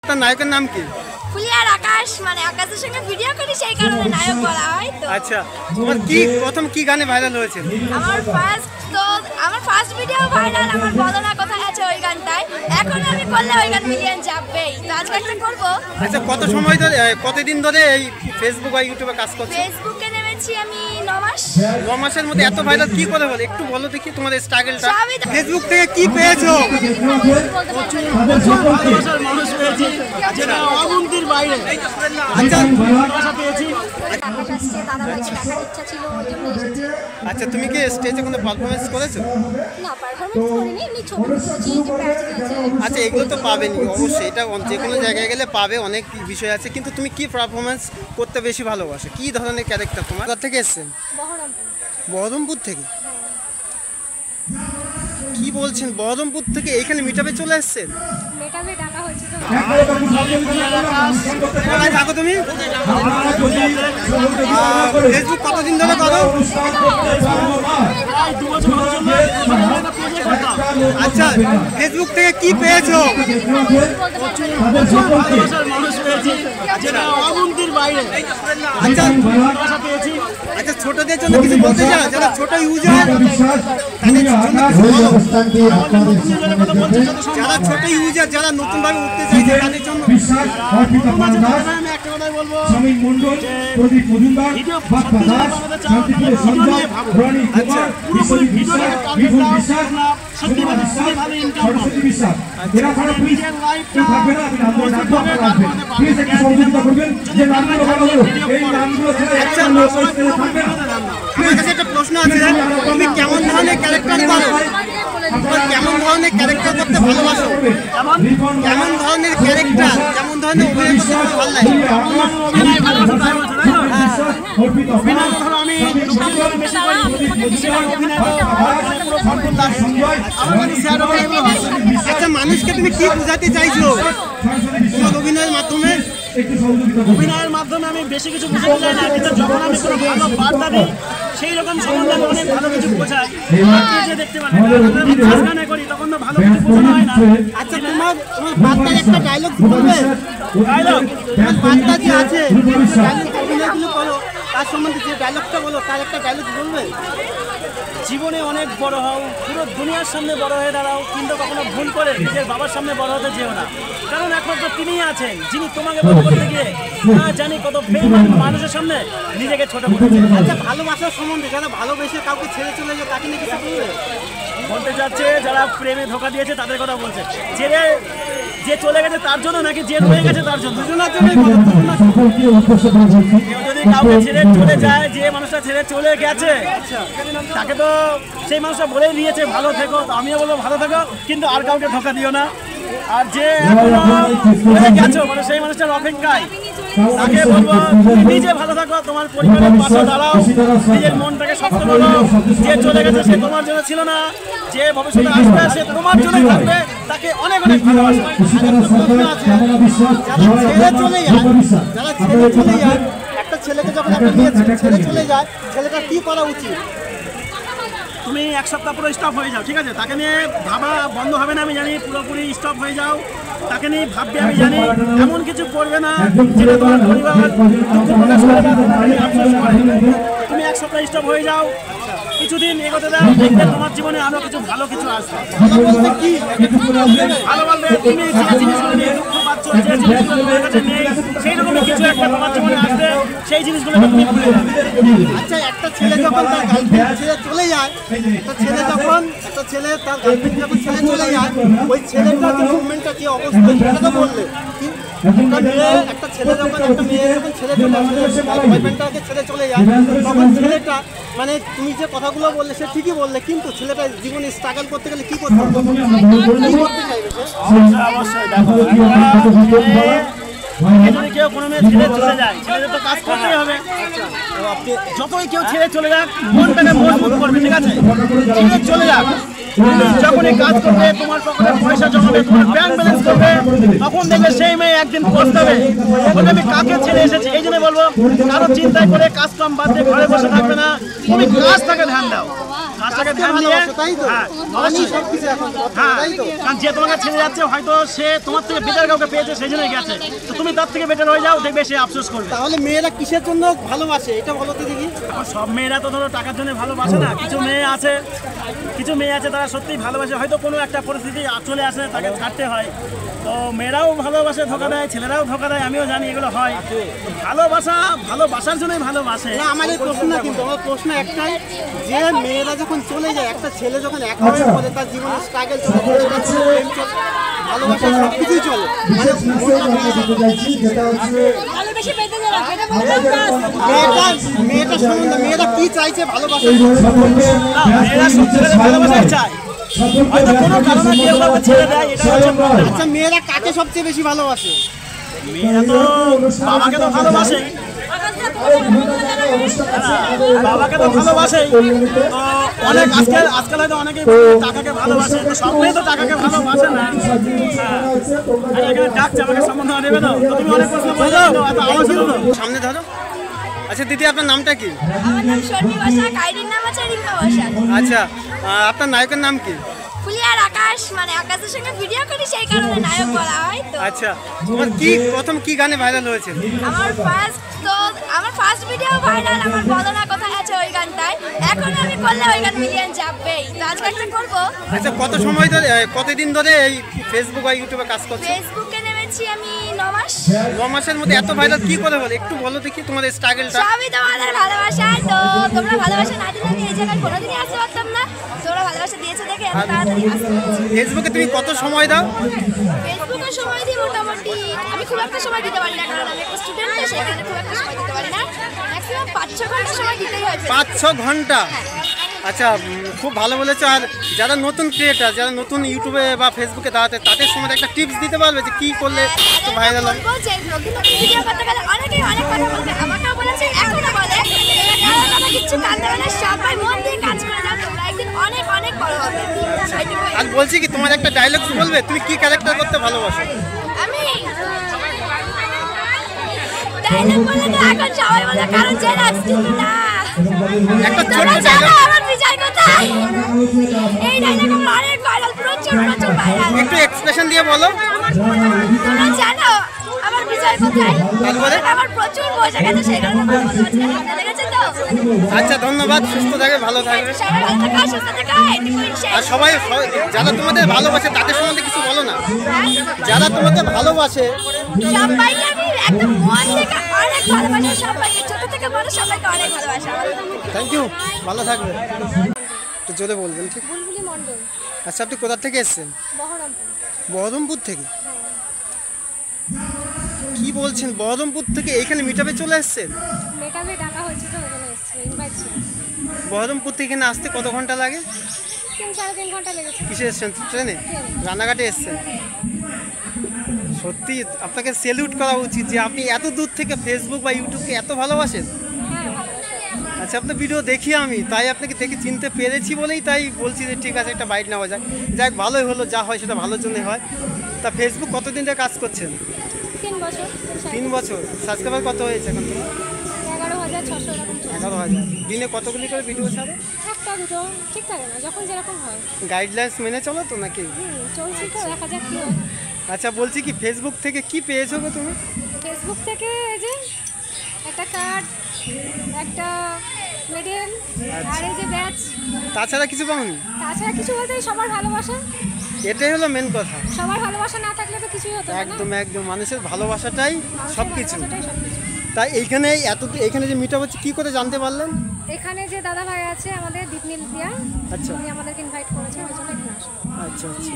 আপনার নায়কের নাম কি? ফুলিয়ার আকাশ, মানে আকাশের সঙ্গে ভিডিও করি সেই কারণে নায়ক বলা হয়। তো আচ্ছা, তোমার কি প্রথম কি গানে ভাইরাল হয়েছিল? আমার ফার্স্ট ভিডিও ভাইরাল, আমার বলো না কোথায় আছে ওই গানটাই। এখন আমি করলে ওই গান মিলিয়ন যাবেই, তো আজকে একটা করবো। আচ্ছা, কত সময় ধরে কতদিন ধরে এই ফেসবুক বা ইউটিউবে কাজ করছো? ফেসবুকে নেমেছি আমি 9 মাস। 9 মাসের মধ্যে এত ভাইরাল কি করে হলো? একটু বলো দেখি তোমার স্ট্রাগলটা। ফেসবুক থেকে কি পেয়েছো? ভালোবাসার মানুষ পেয়েছি, যেটা অবন্তির বাইরে। আচ্ছা, ভালোবাসা পেয়েছি। ইচ্ছা ছিল ওই জন্য এসেছি। আচ্ছা, তুমি কি স্টেজে কোনো পারফরমেন্স করেছো? না, পারফরম্যান্স করিনি, এমনি ছবি তুলেছি, যে প্রাইজ পেয়েছে। আচ্ছা, এগুলো তো পাবেনি অবশ্যই, এটা যে কোনো জায়গায় গেলে পাবে, অনেক বিষয় আছে। কিন্তু তুমি কি পারফরমেন্স করতে বেশি ভালোবাসো? কি ধরনের ক্যারেক্টার তোমার? কোথা থেকে এসেছেন? বহরমপুর থেকে? কি বলছেন, বহরমপুর থেকে এইখানে মিটআপে চলে এসেছেন? মেটাবে ডাকা হয়েছে তো। কোথায় থাকো তুমি? ফেসবুক কতদিন ধরে করো? আচ্ছা, ফেসবুক থেকে কি পেয়েছো? ভালোবাসার মানুষ পেয়েছি, যেটা অবন্তির বাইরে। আচ্ছা, ভালোবাসা পেয়েছি। আচ্ছা, ছোটদের জন্য কিছু বলতে চাও? যারা ছোট ইউজার, যারা ছোট ইউজার, যারা নতুন ভাবে উঠতে চাইছে তাদের জন্য আমি একটা কথাই বলবো, আমার কাছে একটা প্রশ্ন আছে, তুমি কেমন ধরনের ক্যারেক্টার করো? কেমন ধরনের ক্যারেক্টার করতে ভালোবাসো? কেমন ধরনের ক্যারেক্টার, কেমন ধরনের অভিনয় করতে ভালো লাগে? আচ্ছা, মানুষকে তুমি কি বোঝাতে চাইছো তোমার অভিনয়ের মাধ্যমে? অভিনয়ের মাধ্যমে আমি বেশি কিছু বুঝতে চাই না, কিন্তু যখন আমি কোনো ভালো বার্তা দিই সেই রকম সম্বন্ধে আমি অনেক ভালো কিছু বোঝাই। যে দেখতে পারেন করি তখন তো ভালো কিছু বোঝানো হয় না। আচ্ছা, তোমার বার্তার একটা ডায়লগ বলবে? ডায়লগ বার্তা যে আছে, অভিনয়গুলো করো, তার সম্বন্ধে যে ডায়লগটা বলো, তার একটা ডায়লগ বলবে? জীবনে অনেক বড় হও, পুরো দুনিয়ার সামনে বড় হয়ে দাঁড়াও, কিন্তু কখনো ভুল করে নিজের বাবার সামনে বড় হতে যেও না, কারণ একমাত্র তিনিই আছেন যিনি তোমাকে বড় করতে গিয়ে জানি কত বেঈমান মানুষের সামনে নিজেকে ছোট করেছে। আচ্ছা, ভালোবাসার সম্বন্ধে, যারা ভালোবেসে কাউকে ছেড়ে চলে যায় তাকে নিয়ে কিছু বলতে যাচ্ছে, যারা প্রেমে ধোকা দিয়েছে তাদের কথা বলছে, যে চলে গেছে তার জন্য নাকি যে রয়ে গেছে তার জন্য? দুজনের জন্যই। কেউ যদি কাউকে ছেড়ে চলে যায়, যে মানুষটা ছেড়ে চলে গেছে তাকে তো সেই মানুষটা বলেই দিয়েছে ভালো থেকো, আমিও বলবো ভালো থেকো, কিন্তু আর কাউকে ধোকা দিও না। আর যে এখনো রয়ে গেছো, মানে সেই মানুষটার অপেক্ষায়, তাকে বলবো তুমি নিজে ভালো থাকো, তোমার পরিবারের পাশে দাঁড়াও, নিজের মনটাকে শক্ত করো। যে চলে গেছে সে তোমার জন্য ছিল না, যে ভবিষ্যতে আসবে সে তোমার জন্যই থাকবে, তাকে অনেক অনেক ভালোবাসো। যারা ছেড়ে চলে যায়, একটা ছেলেকে যখন একটা মেয়ে ছেড়ে চলে যায়, ছেলেটার কি করা উচিত? তুমি এক সপ্তাহ পুরো স্টপ হয়ে যাও, ঠিক আছে? তাকে নিয়ে ভাবা বন্ধ হবে না আমি জানি, পুরোপুরি স্টপ হয়ে যাও, তাকে নিয়ে ভাববে আমি জানি। এমন কিছু করবে না যেটা তোমার পরিবার দুঃখ প্রকাশ করে বা আফসোস করে। তুমি এক সপ্তাহ স্টপ হয়ে যাও, কিছুদিন এগোতে দাও, দেখবে তোমার জীবনে আরো কিছু ভালো কিছু আসবে। ভালো বলতে তুমি যে জিনিসগুলো নিয়ে দুঃখ পাচ্ছ, যে জিনিসগুলো তোমার কাছে নেই, সেই রকমই কিছু একটা তোমার জীবনে আসবে, সেই জিনিসগুলোকে তুমি ভুলে যাবে। আচ্ছা, একটা ছেলে যখন তার গার্লফ্রেন্ড ছেড়ে চলে যায়, একটা ছেলে তার গার্লফ্রেন্ড যখন ছেড়ে চলে যায়, ওই ছেলেটার যে মুভমেন্টটা, যে অবস্থা, সেটা তো বললে। একটা ছেলে যখন একটা মেয়ে যখন ছেড়ে চলে যায়, বয়ফ্রেন্ডটাকে ছেড়ে চলে যায়, তখন ছেলেটা, মানে তুমি যে কথাগুলো বললে সে ঠিকই বললে, কিন্তু ছেলেটা জীবনে স্ট্রাগল করতে গেলে কি করতে হবে? কি করতে চাইবে সে? অবশ্যই দেখো, যদি কেউ কোনো মেয়ে ছেড়ে চলে যায়, ছেলেদের তো কাজ করতেই হবে। যতই কেউ ছেড়ে চলে যাক, মনটাকে মজবুত করবে, ঠিক আছে? ছেড়ে চলে যাক, যখনই কাজ করবে, তোমার পকেটে পয়সা জমাবে, তোমার ব্যাংক ব্যালেন্স করবে, তখন দেখবে সেই মেয়ে একদিন পস্তাবে, বলবে আমি কাকে ছেড়ে এসেছি। এই জন্য বলবো, কারো চিন্তায় করে কাজ কাম বাদ দিয়ে ঘরে বসে থাকবে না, তুমি কাজটাকে ধ্যান দাও। কাজটা নলেজটাকে ধ্যান দিয়ে তাই তো হ্যাঁ আমি সবকিছু এখন হ্যাঁ তাই তো কারণ যে তোমাকে ছেড়ে যাচ্ছে হয়তো সে তোমার থেকে বেটার কাউকে পেয়েছে সেই জন্যই গেছে, তো তুমি তার থেকে বেটার হয়ে যাও, দেখবে সে আফসোস করবে। তাহলে মেয়েরা কিসের জন্য ভালোবাসে এটা বলো তো দেখি। এখন সব মেয়েরা তো ধরো টাকার জন্য ভালোবাসে না, কিছু মেয়ে আছে তারা সত্যিই ভালোবাসে, হয়তো কোনো একটা পরিস্থিতি চলে আসে তাকে ছাড়তে হয়, তো মেয়েরাও ভালোবাসে ধোকা দেয়, ছেলেরাও ধোকা দেয়, আমিও জানি এগুলো হয়। ভালোবাসার জন্যই ভালোবাসে না আমার এই প্রশ্ন না, কিন্তু আমার প্রশ্ন একটাই যে মেয়েরা যখন চলে যায়, একটা ছেলে যখন একা হয়ে পড়ে, তার জীবনে স্ট্রাগল চলে, প্রেম চলে, ভালোবাসা সব কিছুই চলে, মানে মেয়েটা সম্বন্ধে মেয়েরা কি চাইছে ভালোবাসা? মেয়েরা সত্যিকারের ভালোবাসাই চায়, হয়তো কোনো কারণে কেউ কাউকে ছেড়ে দেয়, এটা হচ্ছে প্রবলেম। আচ্ছা মেয়েরা কাকে সবচেয়ে বেশি ভালোবাসে? মেয়েরা তো বাবাকে তো ভালোবাসেই, বাবাকে তো ভালোবাসেই, তো অনেক আজকাল হয়তো অনেকেই টাকাকে ভালোবাসে, তো সব মেয়ে তো টাকাকে ভালোবাসে না। আর এখানে ডাকছে আমাকে সম্বন্ধ নেবে না, তো তুমি অনেক প্রশ্ন বলে দাও, এত আওয়াজ দিও না। সামনে ধরো। আচ্ছা দিদি আপনার নামটা কি? আমার নাম শর্মি বসাক, আইডির নাম আছে রিম্পা বসাক। আচ্ছা আপনার নায়কের নাম কি? ফুলিয়ার আকাশ, মানে আকাশের সঙ্গে ভিডিও করি সেই কারণে নায়ক বলা হয়। তো আচ্ছা তোমার কি প্রথম কি গানে ভাইরাল হয়েছে? আমার ফার্স্ট ভিডিও ভাইরাল, আমার বলো না কোথায় আছে ওই গানটায়। এখন আমি করলে ওই গান মিলিয়ন যাবেই, তো আজকে একটা করবো। আচ্ছা কতদিন ধরে এই ফেসবুক বা ইউটিউবে কাজ করছো? ফেসবুকে নেমেছি আমি 9 মাস। 9 মাসের মধ্যে এত ভাইরাল কি করে হলো একটু বলো দেখি তোমাদের স্ট্রাগলটা। সবই তোমাদের ভালোবাসা, তো তোমরা ভালোবাসা না দিলে আমি এই জায়গায় কোনোদিনই আসতে পারতাম না। তোমরা ভালোবাসা দিয়েছো দেখে এত তাড়াতাড়ি আসতে পেরেছি। ফেসবুকে তুমি কত সময় দাও? ফেসবুকে সময় দিই মোটামুটি, আমি খুব একটা সময় দিতে পারি না, কারণ আমি একটা স্টুডেন্ট, তো সেখানে খুব একটা সময় দিতে পারি না। ম্যাক্সিমাম 5-6 ঘন্টা সময় দিতেই হয়। 5-6 ঘন্টা? আচ্ছা খুব ভালো বলেছো। আর যারা নতুন ক্রিয়েটার, যারা নতুন ইউটিউবে বা ফেসবুকে দাঁড়াতে, তাদের সময় একটা টিপস দিতে পারবে যে কী করলে একটু ভাইরাল হবে? যে নতুন ভিডিও করতে গেলে অনেকেই অনেক কথা বলবে, আমাকেও বলেছে, এখনো বলে, তোমরা কিচ্ছু কাজ দেবে না, সবাই মন দিয়ে কাজ করে যাও, তোমরা একদিন অনেক অনেক বড় হবে। আর বলছি কি তোমার একটা ডায়লগ বলবে, তুমি কি ক্যারেক্টার করতে ভালোবাসো? আমি ডায়লগ বলে তো এখন সবাই বলে, কারণ যে রাখছি না একটা ছোট তোমরা জানো ডায়লগ, আমার বিজয় কোথায়। এই ডায়লগ আমার অনেক ভাইরাল, প্রচুর ভাইরাল। একটু এক্সপ্রেশন দিয়ে বলো। তোমরা জানো আমার বিজয় কোথায়, তারপরে আমার প্রচুর বসে গেছে, সেই কারণে আমার বলতে পারছি না। ভালো লেগেছে তো? আচ্ছা ধন্যবাদ, সুস্থ থাকে, ভালো থাকবে। সবাই ভালো থাকা, সুস্থ থাকা, এটুকুই শেষ। আর সবাই যারা তোমাদের ভালোবাসে তাদের সম্বন্ধে কিছু বলো না। যারা তোমাদের ভালোবাসে সবাইকে আমি একদম মন থেকে অনেক ভালোবাসি, সবাইকে ছোট থেকে বড় সবাইকে অনেক ভালোবাসা। থ্যাংক ইউ, ভালো থাকবে। একটু জোরে বলবেন ঠিক? বুলবুলি মণ্ডল, আচ্ছা আপনি কোথা থেকে এসেছেন? বহরমপুর। বহরমপুর থেকে? কি বলছেন, বহরমপুর থেকে এইখানে মিটআপে চলে এসেছেন? মেটাবে ডাকা হয়েছে তো ওখানে এসেছি, ইনভাইট ছিল। বহরমপুর থেকে এখানে আসতে কত ঘন্টা লাগে? 3-3.5 ঘন্টা লেগেছে। কিসে এসেছেন, ট্রেনে? রানাঘাটে এসেছেন? সত্যি আপনাকে স্যালুট করা উচিত যে আপনি এত দূর থেকে ফেসবুক বা ইউটিউবকে এত ভালোবাসেন। হ্যাঁ ভালোবাসা। আচ্ছা আপনার ভিডিও দেখি আমি, তাই আপনাকে দেখে চিনতে পেরেছি বলেই তাই বলছি যে ঠিক আছে একটা বাইট নেওয়া যায়। যাক ভালোই হলো, যা হয় সেটা ভালোর জন্যই হয়। তা ফেসবুক কতদিন ধরে কাজ করছেন? 3 বছর। 3 বছর। সাবস্ক্রাইবার কত হয়েছে এখন? 11,600 এরকম। 11,000। দিনে কতগুলি করে ভিডিও ছাড়ে? একটা দুটো ঠিক থাকে না, যখন যেরকম হয়। গাইডলাইন্স মেনে চলো তো নাকি? চলছি তো, দেখা যাক কি হয়। আচ্ছা বলছি কি ফেসবুক থেকে কি পেয়েছো গো তুমি? ফেসবুক থেকে এই যে একটা কার্ড, একটা মেডেল, আর এই যে ব্যাচ। তাছাড়া কিছু পাওনি? তাছাড়া কিছু বলতে সবার ভালোবাসা, এটাই হলো মেন কথা। সবার ভালোবাসা না থাকলে তো কিছুই হতো না। একদম একদম, মানুষের ভালোবাসাটাই সব কিছু। ভালোবাসাটাই সবকিছু। তাই এইখানে যে মিটআপ হচ্ছে কি করে জানতে পারলেন? এখানে যে দাদা ভাই আছে আমাদের দীপনীল দিয়া, আচ্ছা উনি আমাদেরকে ইনভাইট করেছে, ওই জন্য এখানে আসা। আচ্ছা আচ্ছা।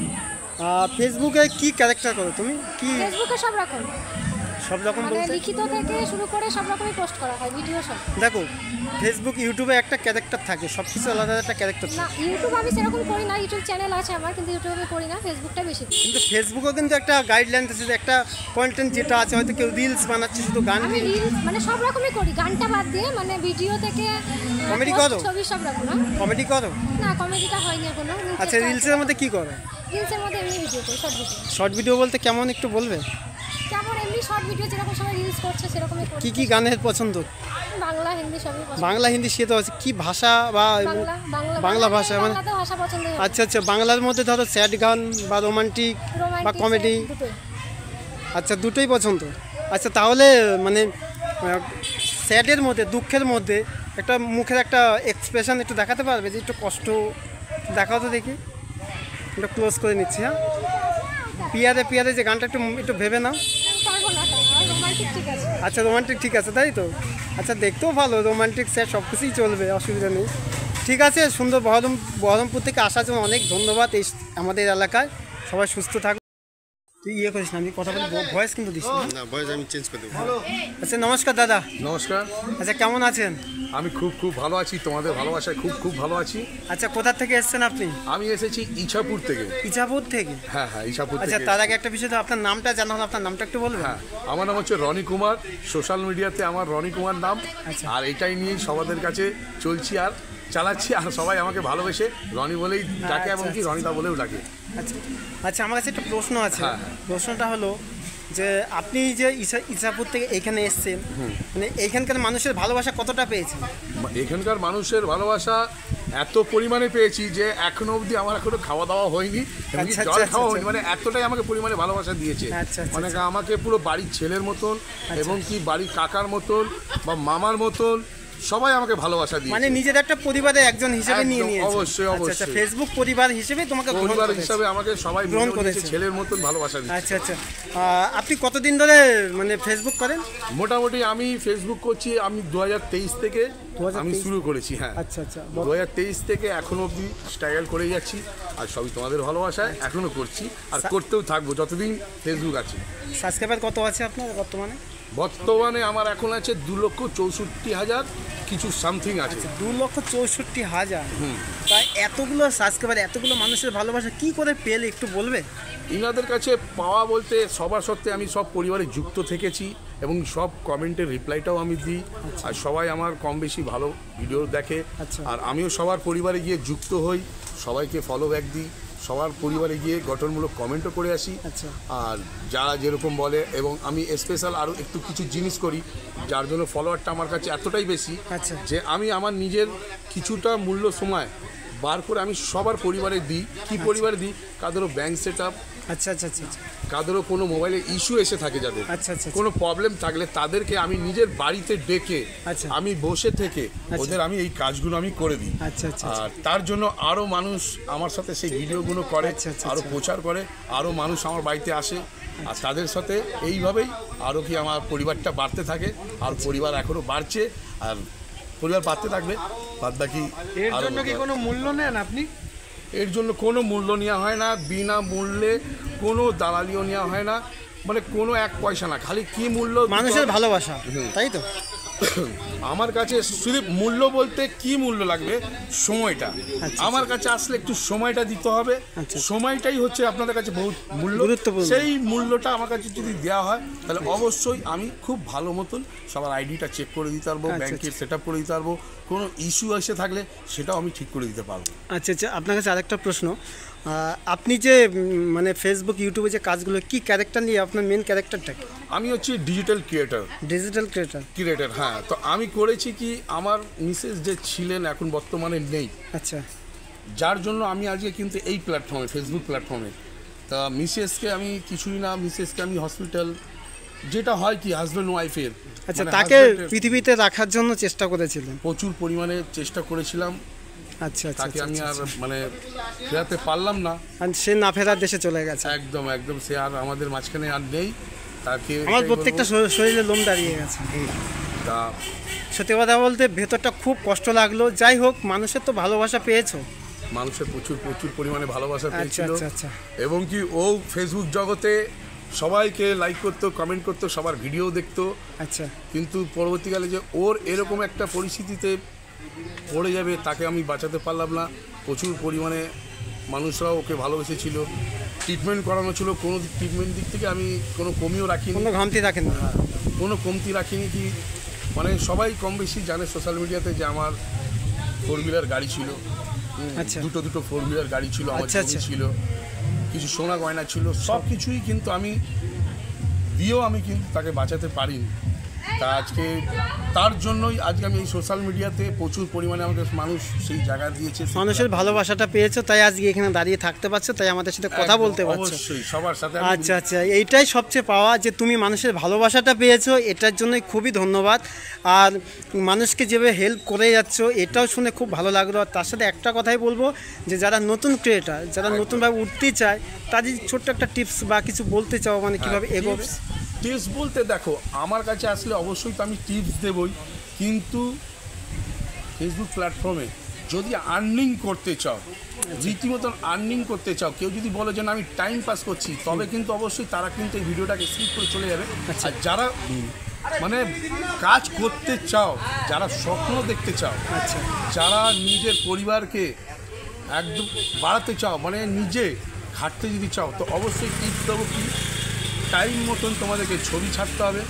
ফেসবুকে কি ক্যারেক্টার করো তুমি? কি ফেসবুকে সব রকম, সব রকম মানে বলতে? লিখিত থেকে শুরু করে সব রকমই পোস্ট করা হয়, ভিডিও সব। দেখো ফেসবুক ইউটিউবে একটা ক্যারেক্টার থাকে, সব কিছু আলাদা একটা ক্যারেক্টার না থাকে। ইউটিউব আমি সেরকম করি না, ইউটিউব চ্যানেল আছে আমার, কিন্তু ইউটিউবে করি না, ফেসবুকটা বেশি করি। কিন্তু ফেসবুকেও কিন্তু একটা গাইডলাইন আছে যে একটা কন্টেন্ট যেটা আছে, হয়তো কেউ রিলস বানাচ্ছে শুধু গান আমি রিলস মানে সব রকমই করি, গানটা বাদ দিয়ে, মানে ভিডিও থেকে Comedy post, করো? ছবি সব রকম। না কমেডি করো? না কমেডিটা হয়নি এখনো। আচ্ছা রিলসের মধ্যে কি করো? রিলসের মধ্যে এমনি ভিডিও করি, শর্ট ভিডিও। শর্ট ভিডিও বলতে কেমন একটু বলবে? যেমন এমনি শর্ট ভিডিও যেরকম সবাই রিলস করছে সেরকমই করি। কি গানের পছন্দ? বাংলা হিন্দি সবই পছন্দ। বাংলা হিন্দি সে তো আছে, কি ভাষা বা বাংলা ভাষা মানে? বাংলাতে ভাষা পছন্দ। আচ্ছা, বাংলার মধ্যে ধরো স্যাড গান বা রোমান্টিক বা কমেডি? আচ্ছা, দুটোই পছন্দ। আচ্ছা, তাহলে মানে স্যাডের মধ্যে, দুঃখের মধ্যে একটা মুখের একটা এক্সপ্রেশন একটু দেখাতে পারবে, যে একটু কষ্ট দেখাও তো দেখি। একটু ক্লোজ করে নিচ্ছি। হ্যাঁ, পিয়ারে যে গানটা একটু ভেবে নাও। আচ্ছা, রোমান্টিক ঠিক আছে, তাই তো? আচ্ছা, দেখতেও ভালো, রোমান্টিক স্যাড সব কিছুই চলবে, অসুবিধা নেই। ঠিক আছে, সুন্দর। বহরমপুর থেকে আসার জন্য অনেক ধন্যবাদ। এই আমাদের এলাকায় সবাই সুস্থ থাকবে। তুই করিস না, আমি কথা বলি, ভয়েস কিন্তু দিস না, ভয়েস আমি চেঞ্জ করে দেবো। আচ্ছা, নমস্কার দাদা। নমস্কার। আচ্ছা, কেমন আছেন? আমি খুব ভালো আছি, তোমাদের ভালোবাসায় খুব ভালো আছি। আচ্ছা, কোথা থেকে এসেছেন আপনি? আমি এসেছি ইছাপুর থেকে। ইছাপুর থেকে? হ্যাঁ, ইছাপুর থেকে। আচ্ছা, তার আগে একটা বিষয়, তো আপনার নামটা জানা হলো, আপনার নামটা একটু বলবেন? হ্যাঁ, আমার নাম হচ্ছে রনি কুমার, সোশ্যাল মিডিয়াতে আমার রনি কুমার নাম। আচ্ছা। আর এটাই নিয়েই সবাদের কাছে চলছি আর চালাচ্ছি, আর সবাই আমাকে ভালোবেসে রনি বলেই ডাকে, এবং কি রনিদা বলেও ডাকে। আচ্ছা, আমার কাছে একটা প্রশ্ন আছে। হ্যাঁ। প্রশ্নটা হলো যে আপনি যে ইছাপুর থেকে এইখানে এসছেন, মানে এইখানকার মানুষের ভালোবাসা কতটা পেয়েছেন? এখানকার মানুষের ভালোবাসা এত পরিমাণে পেয়েছি যে এখনো অবধি আমার এখনো খাওয়া দাওয়া হয়নি, জল খাওয়া হয়নি, মানে এতটাই আমাকে পরিমাণে ভালোবাসা দিয়েছে। মানে আমাকে পুরো বাড়ির ছেলের মতন, এবং কি বাড়ির কাকার মতন বা মামার মতন সবাই আমাকে ভালোবাসা দিয়েছে, মানে নিজের একটা পরিবারের একজন হিসেবে নিয়ে নিয়েছে। অবশ্যই। আচ্ছা, ফেসবুক পরিবার হিসেবে তোমাকে পরিবার হিসেবে আমাকে সবাই গ্রহণ করেছে, ছেলের মতন ভালোবাসা দিয়েছে। আচ্ছা, আপনি কতদিন ধরে মানে ফেসবুক করেন? মোটামুটি আমি ফেসবুক করছি, আমি 2023 থেকে আমি শুরু করেছি। হ্যাঁ, আচ্ছা, 2023 থেকে এখনো অবধি স্ট্রাগল করে যাচ্ছি, আর সবই তোমাদের ভালোবাসায় এখনো করছি, আর করতেও থাকবো যতদিন ফেসবুক আছে। সাবস্ক্রাইবার কত আছে আপনার বর্তমানে? বর্তমানে আমার এখন আছে 2,64,000 কিছু সামথিং আছে। 2,64,000? তাই এতগুলো সাবস্ক্রাইবার, এতগুলো মানুষের ভালোবাসা কি করে পেলে একটু বলবে? ইনাদের কাছে পাওয়া বলতে সবার সত্ত্বে আমি সব পরিবারে যুক্ত থেকেছি, এবং সব কমেন্টের রিপ্লাইটাও আমি দিই, আর সবাই আমার কম বেশি ভালো ভিডিও দেখে। আর আমিও সবার পরিবারে গিয়ে যুক্ত হই, সবাইকে ফলো ব্যাক দিই, সবার পরিবারে গিয়ে গঠনমূলক কমেন্টও করে আসি। আর যারা যেরকম বলে, এবং আমি স্পেশাল আরও একটু কিছু জিনিস করি, যার জন্য ফলোয়ারটা আমার কাছে এতটাই বেশি যে আমি আমার নিজের কিছুটা মূল্য সময় বার করে আমি সবার পরিবারে দিই। কি পরিবারে দিই? কাদেরও ব্যাংক সেট আপ, কাদেরও কোনো মোবাইলে ইস্যু এসে থাকে, যাদের কোনো প্রবলেম থাকলে তাদেরকে আমি নিজের বাড়িতে ডেকে আমি বসে থেকে ওদের আমি এই কাজগুলো আমি করে দিই। আর তার জন্য আরও মানুষ আমার সাথে সেই ভিডিওগুলো করে, আরও প্রচার করে, আরও মানুষ আমার বাড়িতে আসে, আর তাদের সাথে এইভাবেই আরও কি আমার পরিবারটা বাড়তে থাকে, আর পরিবার এখনও বাড়ছে, আর পরিবার বাড়তে থাকবে। বাদ বাকি এর জন্য কি কোনো মূল্য নেন আপনি? এর জন্য কোনো মূল্য নেওয়া হয় না, বিনা মূল্যে কোনো দালালিও নেওয়া হয় না, মানে কোনো এক পয়সা না, খালি কি মূল্য? মানুষের ভালোবাসা, তাই তো? আমার কাছে শুধু মূল্য বলতে কি মূল্য লাগবে? সময়টা। আমার কাছে আসলে একটু সময়টা দিতে হবে, সময়টাই হচ্ছে আপনাদের কাছে বহুত মূল্য, সেই মূল্যটা আমার কাছে যদি দেওয়া হয় তাহলে অবশ্যই আমি খুব ভালো মতন সবার আইডিটা চেক করে দিতে পারবো, ব্যাংকের সেট আপ করে দিতে পারবো, কোনো ইস্যু এসে থাকলে সেটাও আমি ঠিক করে দিতে পারবো। আচ্ছা, আপনার কাছে আরেকটা প্রশ্ন, আপনি যে মানে ফেসবুক ইউটিউবে যে কাজগুলো, কি ক্যারেক্টার নিয়ে আপনার মেন ক্যারেক্টারটা কি? আমি হচ্ছি ডিজিটাল ক্রিয়েটার। হ্যাঁ, তো আমি করেছি কি, আমার মিসেস যে ছিলেন এখন বর্তমানে নেই, যার জন্য আমি আজকে কিন্তু এই প্ল্যাটফর্মে, ফেসবুক প্ল্যাটফর্মে, তা মিসেসকে আমি কিছুই না, মিসেসকে আমি হসপিটাল, যেটা হয় কি হাজব্যান্ড ওয়াইফের, তাকে পৃথিবীতে রাখার জন্য চেষ্টা করেছিলেন, প্রচুর পরিমাণে চেষ্টা করেছিলাম। তাকে আমি আর মানে ফেরাতে পারলাম না, সে না ফেরার দেশে চলে গেছে। একদম সে আর আমাদের মাঝখানে আর নেই। তাকে আমার প্রত্যেকটা শরীরে লোম দাঁড়িয়ে গেছে। তা সত্যি কথা বলতে ভেতরটা খুব কষ্ট লাগলো। যাই হোক, মানুষের তো ভালোবাসা পেয়েছো, মানুষের প্রচুর পরিমাণে ভালোবাসা পেয়েছিল, এবং কি ও ফেসবুক জগতে সবাইকে লাইক করতো, কমেন্ট করতো, সবার ভিডিও দেখতো। কিন্তু পরবর্তীকালে যে ওর এরকম একটা পরিস্থিতিতে পড়ে যাবে, তাকে আমি বাঁচাতে পারলাম না। প্রচুর পরিমাণে মানুষরাও ওকে ভালোবেসেছিল, ট্রিটমেন্ট করানো ছিল, কোনো ট্রিটমেন্ট দিক থেকে আমি কোনো কমিও রাখিনি, কোনো কমতি রাখেন না, কোনো কমতি রাখিনি। কি মানে সবাই কম বেশি জানে সোশ্যাল মিডিয়াতে যে আমার 4 হুইলার গাড়ি ছিল, দুটো 4 হুইলার গাড়ি ছিল, আমার জমি ছিল, কিছু সোনা গয়না ছিল, সব কিছুই কিন্তু আমি দিয়েও আমি কিন্তু তাকে বাঁচাতে পারিনি। তা আজকে তার জন্যই আজকে আমি এই সোশ্যাল মিডিয়াতে প্রচুর পরিমাণে আমাকে মানুষ সেই জায়গা দিয়েছে, মানুষের ভালোবাসাটা পেয়েছো, তাই আজকে এখানে দাঁড়িয়ে থাকতে পারছো, তাই আমাদের সাথে কথা বলতে পারছো। অবশ্যই সবার সাথে আচ্ছা আচ্ছা, এইটাই সবচেয়ে পাওয়া, যে তুমি মানুষের ভালোবাসাটা পেয়েছো, এটার জন্যই খুবই ধন্যবাদ। আর মানুষকে যেভাবে হেল্প করে যাচ্ছ, এটাও শুনে খুব ভালো লাগলো। আর তার সাথে একটা কথাই বলবো, যে যারা নতুন ক্রিয়েটার, যারা নতুনভাবে উঠতে চায়, তাদের ছোট্ট একটা টিপস বা কিছু বলতে চাও, মানে কীভাবে এগোবে? টিপস বলতে দেখো, আমার কাছে আসলে অবশ্যই তো আমি টিপস দেবই, কিন্তু ফেসবুক প্ল্যাটফর্মে যদি আর্নিং করতে চাও, রীতিমতন আর্নিং করতে চাও, কেউ যদি বলে যে না আমি টাইম পাস করছি, তবে কিন্তু অবশ্যই তারা কিন্তু এই ভিডিওটাকে স্কিপ করে চলে যাবে। আর যারা মানে কাজ করতে চাও, যারা স্বপ্ন দেখতে চাও, আচ্ছা, যারা নিজের পরিবারকে একদম বাড়াতে চাও, মানে নিজে খাটতে যদি চাও, তো অবশ্যই টিপস দেবো কি, টাইম মতন তোমাদেরকে ছবি ছাড়তে হবে,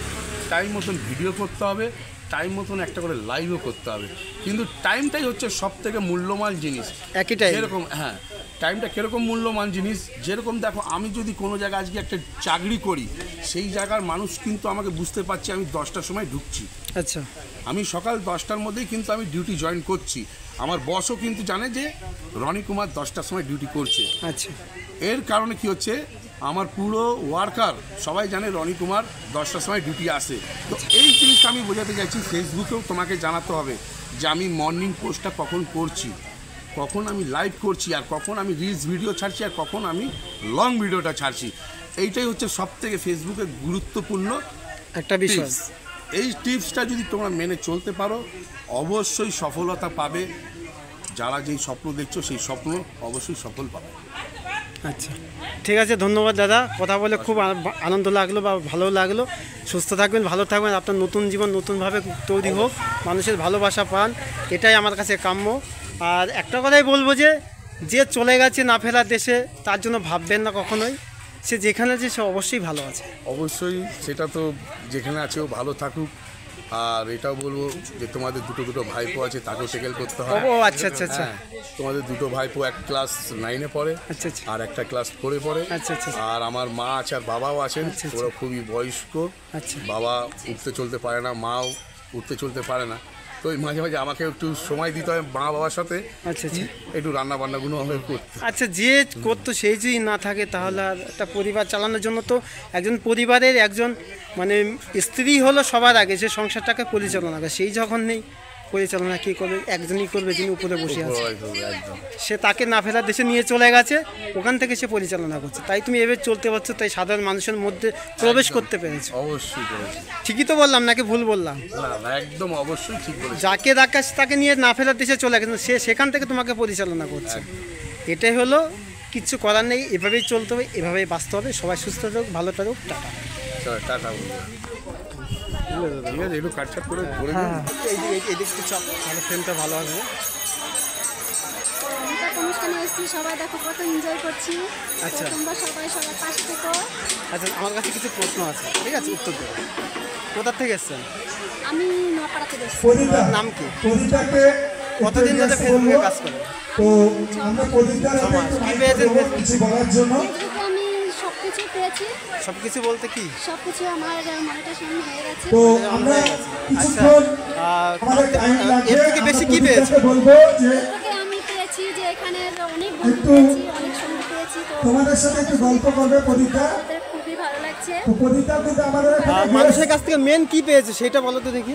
টাইম মতন ভিডিও করতে হবে, টাইম মতন একটা করে লাইভও করতে হবে। কিন্তু টাইমটাই হচ্ছে সব থেকে মূল্যবান জিনিস। একই টাইম, যেরকম হ্যাঁ, টাইমটা কীরকম মূল্যবান জিনিস, যেরকম দেখো আমি যদি কোনো জায়গায় আজকে একটা চাকরি করি, সেই জায়গার মানুষ কিন্তু আমাকে বুঝতে পারছে আমি 10টার সময় ঢুকছি, আচ্ছা, আমি সকাল 10টার মধ্যেই কিন্তু আমি ডিউটি জয়েন করছি। আমার বসও কিন্তু জানে যে রনি কুমার 10টার সময় ডিউটি করছে। আচ্ছা, এর কারণে কি হচ্ছে, আমার পুরো ওয়ার্কার সবাই জানে রনি কুমার 10টার সময় ডিউটি আসে। তো এই জিনিসটা আমি বোঝাতে চাইছি, ফেসবুকেও তোমাকে জানাতে হবে যে আমি মর্নিং পোস্টটা কখন করছি, কখন আমি লাইভ করছি, আর কখন আমি রিলস ভিডিও ছাড়ছি, আর কখন আমি লং ভিডিওটা ছাড়ছি। এইটাই হচ্ছে সবথেকে ফেসবুকের গুরুত্বপূর্ণ একটা বিষয়। এই টিপসটা যদি তোমরা মেনে চলতে পারো, অবশ্যই সফলতা পাবে। যারা যেই স্বপ্ন দেখছো, সেই স্বপ্ন অবশ্যই সফল পাবে। আচ্ছা, ঠিক আছে, ধন্যবাদ দাদা, কথা বলে খুব আনন্দ লাগলো বা ভালো লাগলো। সুস্থ থাকবেন, ভালো থাকবেন, আপনার নতুন জীবন নতুনভাবে তৈরি হোক, মানুষের ভালোবাসা পান, এটাই আমার কাছে কাম্য। আর একটা কথাই বলবো, যে চলে গেছে না ফেরার দেশে, তার জন্য ভাববেন না কখনোই, সে যেখানে আছে সে অবশ্যই ভালো আছে। অবশ্যই সেটা তো যেখানে আছে ও ভালো থাকুক। আর এটাও বলবো যে তোমাদের দুটো ভাইপো আছে, তাকেও টেকেল করতে হয়। ও আচ্ছা আচ্ছা আচ্ছা, তোমাদের দুটো ভাইপো, এক ক্লাস 9-এ পড়ে, আচ্ছা আচ্ছা, আর একটা ক্লাস 4-এ পড়ে। আচ্ছা আচ্ছা, আর আমার মা আছে আর বাবাও আছেন, ওরা খুবই বয়স্ক। আচ্ছা, বাবা উঠতে চলতে পারে না, মাও উঠতে চলতে পারে না। তো এই মাঝে মাঝে আমাকে একটু সময় দিতে হয় মা বাবার সাথে, আচ্ছা আচ্ছা, একটু রান্না বান্নাগুলো আমাকে করতে। আচ্ছা, যে করতো সেই যদি না থাকে, তাহলে আর একটা পরিবার চালানোর জন্য তো একজন পরিবারের একজন মানে স্ত্রী হলো সবার আগে, যে সংসারটাকে পরিচালনা করে, সেই যখন নেই, পরিচালনা কী করবে? একজনই করবে, যিনি উপরে বসে আছে। একদম সে তাকে না ফেরার দেশে নিয়ে চলে গেছে, ওখান থেকে সে পরিচালনা করছে, তাই তুমি এভাবে চলতে পারছো, তাই সাধারণ মানুষের মধ্যে প্রবেশ করতে পেরেছো। অবশ্যই করেছি। ঠিকই তো বললাম নাকি ভুল বললাম? না না, একদম অবশ্যই ঠিক বলেছি। যাকে ডাকাস তাকে নিয়ে না ফেরার দেশে চলে গেছে, সে সেখান থেকে তোমাকে পরিচালনা করছে। এটাই হলো, কিচ্ছু করার নেই, এভাবেই চলতে হবে, এভাবেই বাঁচতে হবে। সবাই সুস্থ থাকুক, ভালো থাকুক, টাটা। টাটা। ঠিক আছে, একটু কাটছাট করে ঘুরে হ্যাঁ, এই দিকটা চাপ, তাহলে ফ্রেমটা ভালো আসবে। অনুষ্ঠানে এসেছি, সবাই দেখো কত এনজয় করছি। আচ্ছা, তোমরা সবাই সবার পাশে থেকো। আচ্ছা, আমার কাছে কিছু প্রশ্ন আছে, ঠিক আছে, উত্তর দেবো। কোথা থেকে এসছেন? আমি নোয়াপাড়াতে এসেছি। নাম কি? কতদিন ধরে ফেসবুকে কাজ করেন? তো আমরা কি পেয়েছেন কিছু বলার জন্য ফেসবুকে আমি সবকিছু পেয়েছি। সব কিছু বলতে কি? সবকিছু আমার মনিটাইজেশন হয়ে গেছে। তো আমরা আচ্ছা, কিছুক্ষণ আমাদের টাইম লাগবে। এর থেকে বেশি কি পেয়েছে? বলবো যে ফেসবুকে আমি পেয়েছি যে এখানে অনেক বন্ধু পেয়েছি, অনেক সঙ্গী পেয়েছি। তো তোমাদের সাথে একটু গল্প করবে পরীক্ষা। আমাদের খুবই ভালো লাগছে। তো পরীক্ষা কিন্তু আমাদের মানুষের কাছ থেকে মেন কি পেয়েছে সেটা বলো তো দেখি।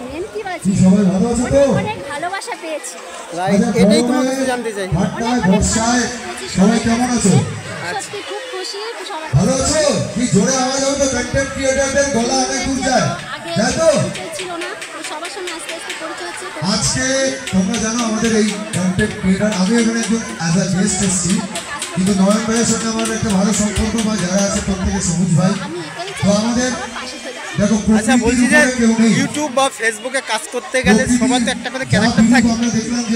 মেন কি বলছি, সবাই ভালো আছে তো? অনেক ভালোবাসা পেয়েছি। রাইট, এটাই তোমার কাছে জানতে চাই। ভাট্টায় বর্ষায় সবাই কেমন আছো? সত্যি খুব খুশি। সবাই ভালো আছো? কি জোরে আওয়াজ হবে তো কন্টেন্ট ক্রিয়েটরদের গলা অনেক দূর যায়, আগে তাই তো? পরিচয় ছিল না, তো সবার সঙ্গে আস্তে আস্তে পরিচয় হচ্ছে। তো আজকে তোমরা জানো আমাদের এই কন্টেন্ট ক্রিয়েটর, আমি এখানে একজন অ্যাজ আ গেস্ট এসেছি, কিন্তু নয়ন ভাইয়ের সঙ্গে আমার একটা ভালো সম্পর্ক, বা যারা আছে প্রত্যেকে সবুজ ভাই। আমি এটাই তো চাই আমাদের সবার পাশে থেকে। দেখো আচ্ছা, বলছি যে কেউ নেই। ইউটিউব বা ফেসবুকে কাজ করতে গেলে সবার তো একটা করে ক্যারেক্টার থাকে,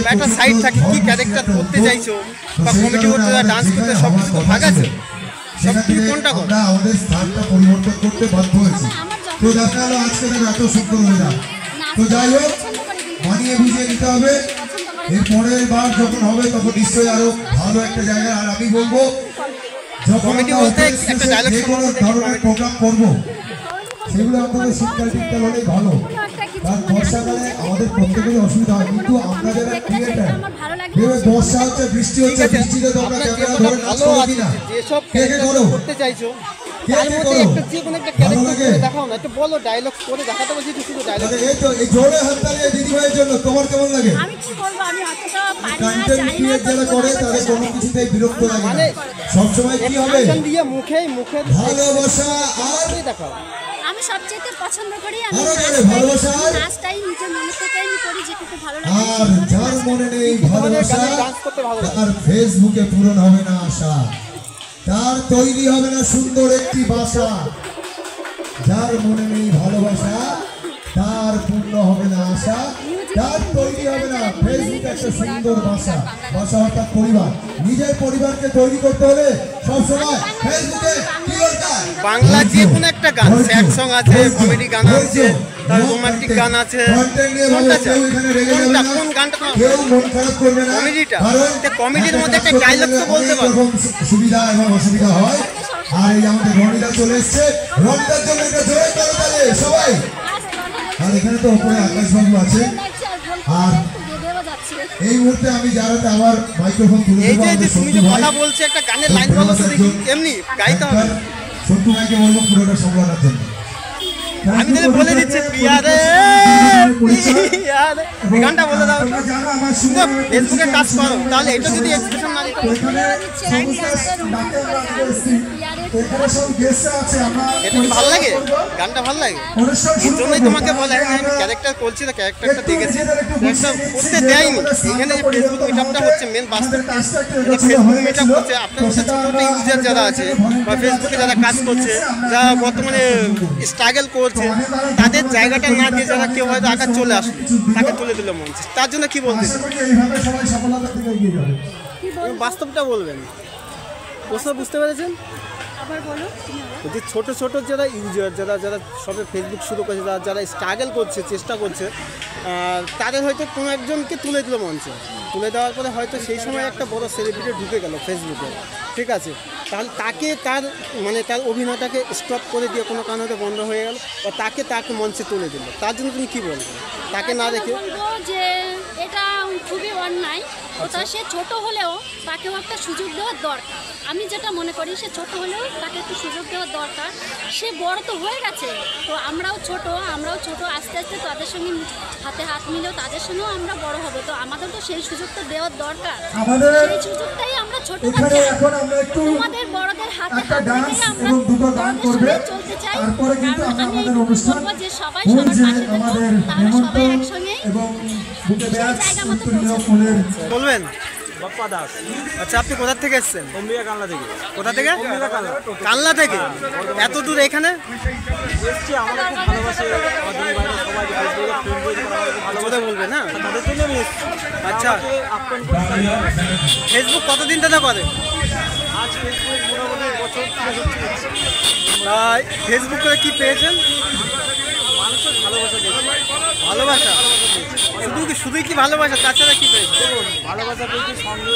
বা একটা সাইড থাকে, কি ক্যারেক্টার করতে চাইছো, বা কমেডি করতে, ডান্স করতে, সব কিছু তো ভাগ আছে। সব তুমি কোনটা করো? আমরা আমাদের স্থানটা পরিবর্তন করতে বাধ্য হয়েছি। তো দেখা গেলো আজকে তারা এত সুন্দর হয়ে যায়। তো যাই হোক, মানিয়ে বুঝিয়ে নিতে হবে। এর পরের বার যখন হবে তখন নিশ্চয়ই আরো ভালো একটা জায়গা। আর আমি বলবো কমেডি বলতে একটা ডায়লগ ধরনের প্রোগ্রাম করবো সেগুলো আমাদের শীতকাল টিককাল হলেই ভালো। কারণ বর্ষাকালে আমাদের প্রত্যেকেরই অসুবিধা হয়, কিন্তু আমরা যারা ক্রিয়েটার বর্ষা হচ্ছে বৃষ্টি হচ্ছে, বৃষ্টিতে তোমরা ক্যামেরা ধরে নাচ করো কিনা? যেসব কে কে করো? করতে চাইছো কে তার কে মধ্যে করো? একটা যে কোনো একটা ক্যারেক্টার করে দেখাও না, একটু বলো ডায়লগ করে দেখাতে বলছি, শুধু ডায়লগ। এই তো এই জোরে হাততালি দিদিভাইয়ের জন্য। তোমার কেমন লাগে? আমি কি বলবো, আমি অতটা পারি না, কন্টেন্ট জানি না, ক্রিয়েট যারা করে তাদের কোনো কিছুতেই বিরক্ত লাগে না। সবসময় কি হবে? অ্যাকশন দিয়ে মুখে ভালোবাসা আর দেখাও। আমি সবচেয়ে পছন্দ করি, আমি আরো করে ভালোবাসা আর নাচটাই নিজের মনে থেকে আমি করি, যেটুকু ভালো লাগে। আর যার মনে নেই ভালোবাসা ডান্স করতে ভালো লাগে। তার ফেসবুকে পূরণ হবে না আশা, তার তৈরি হবে না সুন্দর একটি বাসা। যার মনে নেই ভালোবাসা তার পূর্ণ হবে না আশা, তার তৈরি হবে না ফেসবুকে একটা সুন্দর বাসা। বাসা অর্থাৎ পরিবার। নিজের পরিবারকে তৈরি করতে হলে সবসময় ফেসবুকে কি দরকার? বাংলা যে কোনো একটা গান, স্যাড সং আছে, কমেডি গান আছে, তার রোমান্টিক গান আছে, কোনটা চাই? কোন গানটা তোমার কেউ মন খারাপ করবে না, কমেডিটা? কারণ কমেডির মধ্যে একটা ডায়লগ তো বলতে পারো। অনেক রকম সুবিধা এবং অসুবিধা হয়। আর এই আমাদের রনিদা চলে এসছে, রনিদার জন্য একটা জোরে করো তাহলে সবাই। আর এখানে তো উপরে আকাশবাবু আছে। আর এই মুহূর্তে আমি যারাতে আমার মাইক্রোফোন তুলে এই দেবো যে আমাদের তুমি সন্তু যে ভাই। কথা বলছো, একটা গানের লাইন বলো তো দেখি, এমনি গাইতে হবে। সন্তু ভাইকে বলবো পুরোটা সামলানোর জন্য। আমি তাহলে বলে দিচ্ছি, পিয়ারে পিয়ারে, এই গানটা বলে দাও। ফেসবুকে কাজ করো, তাহলে এটা যদি এক্সপ্রেশন না দিতে এটা কি ভালো লাগে? গানটা ভালো লাগে, এর জন্যই তোমাকে বলে আমি ক্যারেক্টার করছি, না ক্যারেক্টারটা দেখেছি, ক্যারেক্টার করতে দেয়নি। এখানে যে ফেসবুক মিটআপটা হচ্ছে মেন বাস্তব, ফেসবুক মিটআপ হচ্ছে আপনার হচ্ছে ছোটো ছোটো ইউজার যারা আছে বা ফেসবুকে যারা কাজ করছে, যারা বর্তমানে স্ট্রাগল করছে, তাদের জায়গাটা না দিয়ে যারা কেউ হয়তো আকার চলে আসে, তাকে তুলে দিল মঞ্চে। তার জন্য কি বলতে বাস্তবটা বলবেন, প্রশ্ন বুঝতে পেরেছেন? যে ছোট ছোট যারা ইউজার, যারা যারা সবে ফেসবুক শুরু করছে, যারা যারা স্ট্রাগল করছে, চেষ্টা করছে, তাদের হয়তো কোনো একজনকে তুলে দিল মঞ্চে। তুলে দেওয়ার পরে হয়তো সেই সময় একটা বড় সেলিব্রিটি ঢুকে গেল ফেসবুকে, ঠিক আছে? তাহলে তাকে তার মানে তার অভিনয়টাকে স্টপ করে দিয়ে কোনো কারণে হয়তো বন্ধ হয়ে গেল, বা তাকে মঞ্চে তুলে দিল। তার জন্য তুমি কী বলবে? তাকে না রেখে বলবো যে এটা খুবই অন্যায়। ওটা সে ছোট হলেও তাকেও একটা সুযোগ দেওয়ার দরকার। আমি যেটা মনে করি, সে ছোট হলেও তাকে একটু সুযোগ দেওয়ার দরকার। সে বড় তো হয়ে গেছে, তো আমরাও ছোট, আস্তে আস্তে তাদের সঙ্গে হাতে হাত মিলেও তাদের সঙ্গেও আমরা বড় হব। তো আমাদের তো সেই সুযোগটা দেওয়ার দরকার। সেই সুযোগটাই আমরা ছোট তোমাদের বড়দের হাতে হাত মিলিয়ে আমরা বড়দের সঙ্গে চলতে চাই। আমি বলবো যে সবাই সবার পাশে থাকুন, তাহলে সবাই একসঙ্গে জায়গা মতো বলবেন। বাপ্পা দাস। আচ্ছা, আপনি কোথা থেকে এসেছেন? অম্বিকা কালনা থেকে। কোথা থেকে? কালনা থেকে। এত দূর এখানে এসছি, আমাদের খুব ভালোবাসে আমার দুই ভাই সবাই, ভালোবাসে বলবে না, তাদের জন্য আমি এসেছি। আচ্ছা, ফেসবুক কতদিন থেকে করে? আজ ফেসবুক মোটামুটি বছর ফেসবুক করে কি পেয়েছেন? মানুষের ভালোবাসা পেয়েছি। ভালোবাসা? শুধুই কি ভালোবাসা, তাছাড়া কি পেয়েছেন? ভালোবাসা পেয়েছি, সঙ্গে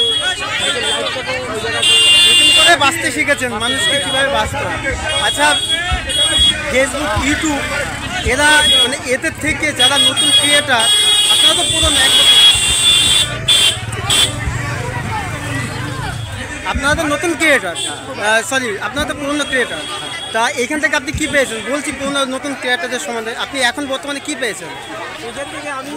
নিজের লাইফটাকে ওই জায়গাতে নতুন করে বাঁচতে শিখেছেন, মানুষকে কীভাবে বাঁচতে হয়। আচ্ছা, ফেসবুক, ইউটিউব এরা মানে এদের থেকে যারা নতুন ক্রিয়েটার, আপনারা তো পুরনো, আপনারা তো নতুন ক্রিয়েটার, আপনারা তো পুরনো ক্রিয়েটার, তা এখান থেকে আপনি কী পেয়েছেন? বলছি পুরনো নতুন ক্রিয়েটারদের সম্বন্ধে আপনি এখন বর্তমানে কী পেয়েছেন? এখান থেকে আমি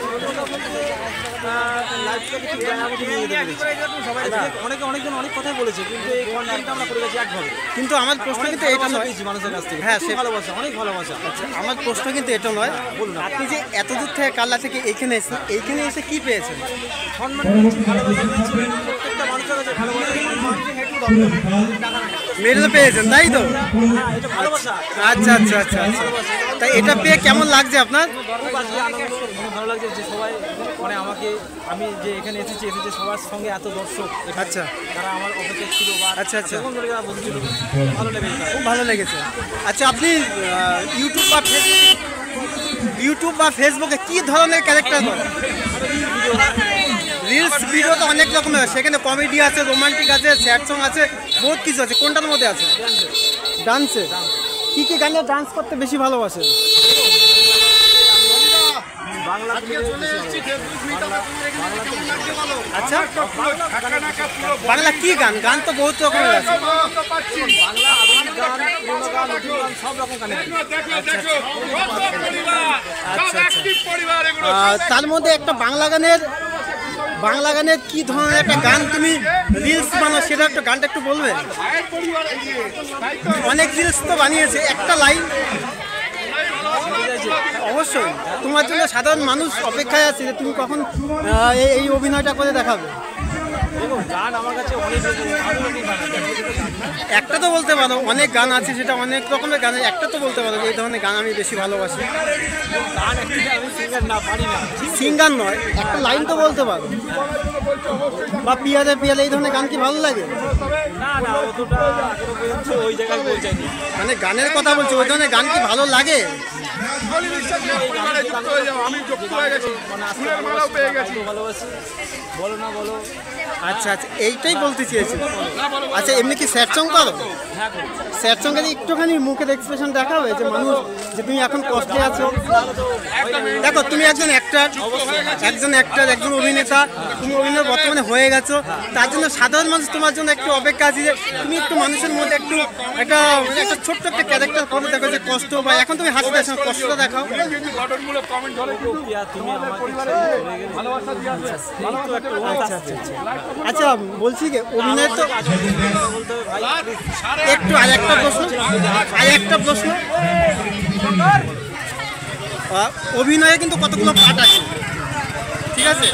অনেকজন অনেক কথাই বলেছে, কিন্তু এই কন্টেন্টটা আমরা করে গেছি একভাবে। কিন্তু আমার প্রশ্ন কিন্তু এটা নয় মানুষের কাছ থেকে, হ্যাঁ, সে ভালোবাসা, অনেক ভালোবাসা। আচ্ছা, আমার প্রশ্ন কিন্তু এটা নয়, বলুন আপনি যে এত দূর থেকে কালনা থেকে এইখানে এসে কি পেয়েছেন? সম্মান, প্রত্যেকটা মানুষের কাছে ভালোবাসা, মেডেল পেয়েছেন, তাই তো? হ্যাঁ, এটা ভালোবাসা। আচ্ছা আচ্ছা আচ্ছা আচ্ছা, তাই এটা পেয়ে কেমন লাগছে আপনার? খুব আজকে আনন্দ, ভালো লাগছে যে সবাই মানে আমি যে এখানে এসেছি সবার সঙ্গে এত দর্শক, আচ্ছা, তারা আমার অপেক্ষা ছিল বা আচ্ছা আচ্ছা, যারা বলছিল, ভালো লেগেছে, খুব ভালো লেগেছে। আচ্ছা, আপনি ইউটিউব বা ফেসবুকে কি ধরনের ক্যারেক্টার করেন? রিলস ভিডিও তো অনেক রকমের আছে, সেখানে কমেডি আছে, রোমান্টিক আছে, স্যাড সং আছে, বহুত কিছু আছে। কোনটার মধ্যে আছে? ডান্সে কি কি গানে ডান্স করতে বেশি ভালোবাসেন? আচ্ছা, বাংলা কি গান? গান তো বহুত রকমের আছে। তার মধ্যে একটা বাংলা গানের কি ধরনের একটা গান তুমি রিলস বানাও, সেটা একটা গানটা একটু বলবে? অনেক রিলস তো বানিয়েছে, একটা লাইন। অবশ্যই, তোমার জন্য সাধারণ মানুষ অপেক্ষায় আছে যে তুমি কখন এই অভিনয়টা করে দেখাবে। একটা তো বলতে পারো, অনেক গান আছে, সেটা অনেক রকমের গান, একটা তো বলতে পারো এই ধরনের গান আমি বেশি ভালোবাসি। সিঙ্গার নয়, একটা লাইন তো বলতে পারো। বা পিয়ারে পিয়ারে এই ধরনের গান কি ভালো লাগে? মানে গানের কথা বলছি, ওই ধরনের গান কি ভালো লাগে? আচ্ছা আচ্ছা, এইটাই বলতে চেয়েছি। আচ্ছা, এমনি কি স্যাড সং করো? স্যাড সঙ্গে একটুখানি মুখের এক্সপ্রেশন দেখাবে যে মানুষ, যে তুমি এখন কষ্টে আছো। দেখো, তুমি একজন অ্যাক্টর, একজন অভিনেতা, তুমি অভিনয় বর্তমানে হয়ে গেছো, তার জন্য সাধারণ মানুষ তোমার জন্য একটু অপেক্ষা আছে যে তুমি একটু মানুষের মধ্যে একটু একটা ছোট্ট একটা ক্যারেক্টার করে দেখো, যে কষ্ট, বা এখন তুমি হাসতে আসো, কষ্টটা দেখাও। আচ্ছা, বলছি যে অভিনয় তো একটু আর একটা প্রশ্ন, অভিনয়ে কিন্তু কতগুলো পার্ট আছে, ঠিক আছে?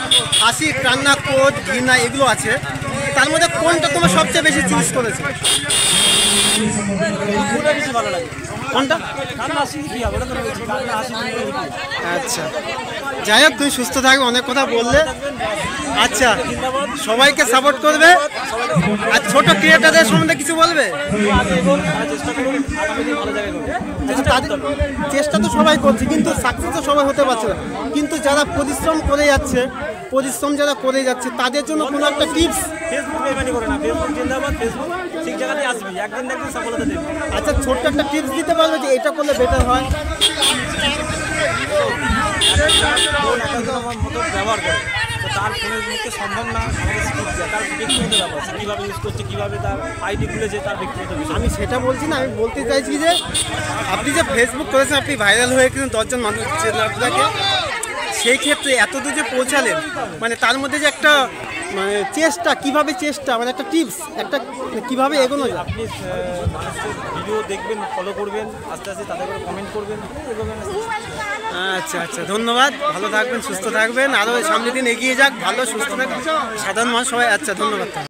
হাসি, কান্না, ক্রোধ, ঘৃণা এগুলো আছে। তার মধ্যে কোনটা তোমার সবচেয়ে বেশি চুজ করেছে? কোনটা? আচ্ছা, যাই হোক, তুমি সুস্থ থাকবে, অনেক কথা বললে। আচ্ছা, সবাইকে সাপোর্ট করবে, আর ছোট ক্রিয়েটারদের সম্বন্ধে কিছু বলবে? চেষ্টা তো সবাই করছে, কিন্তু সাকসেস তো সবাই হতে পারছে না। কিন্তু যারা পরিশ্রম করে যাচ্ছে তাদের জন্য কোনো একটা টিপস? আচ্ছা, ছোট্ট একটা টিপস দিতে পারবে যে এটা করলে বেটার হয়? ব্যবহার করে তার ফোনের মধ্যে সম্ভব না, তার ব্যক্তিগত ব্যাপার, কীভাবে ইউজ করছে, কীভাবে তার আইডি খুলেছে, তার ব্যক্তিগত বিষয়। আমি সেটা বলছি না, আমি বলতে চাইছি যে আপনি যে ফেসবুক করেছেন, আপনি ভাইরাল হয়ে কিন্তু 10 জন মানুষ আপনাকে, সেই ক্ষেত্রে এতদূর যে পৌঁছালেন, মানে তার মধ্যে যে একটা মানে চেষ্টা, মানে একটা টিপস, একটা কীভাবে এগোনো যায়? আপনি মানুষের ভিডিও দেখবেন, ফলো করবেন, আস্তে আস্তে তাদের করে কমেন্ট করবেন, এগোবেন। আচ্ছা আচ্ছা, ধন্যবাদ, ভালো থাকবেন, সুস্থ থাকবেন, আরও সামনের দিন এগিয়ে যাক, ভালো সুস্থ থাকবেন সাধারণ মানুষ সবাই। আচ্ছা, ধন্যবাদ।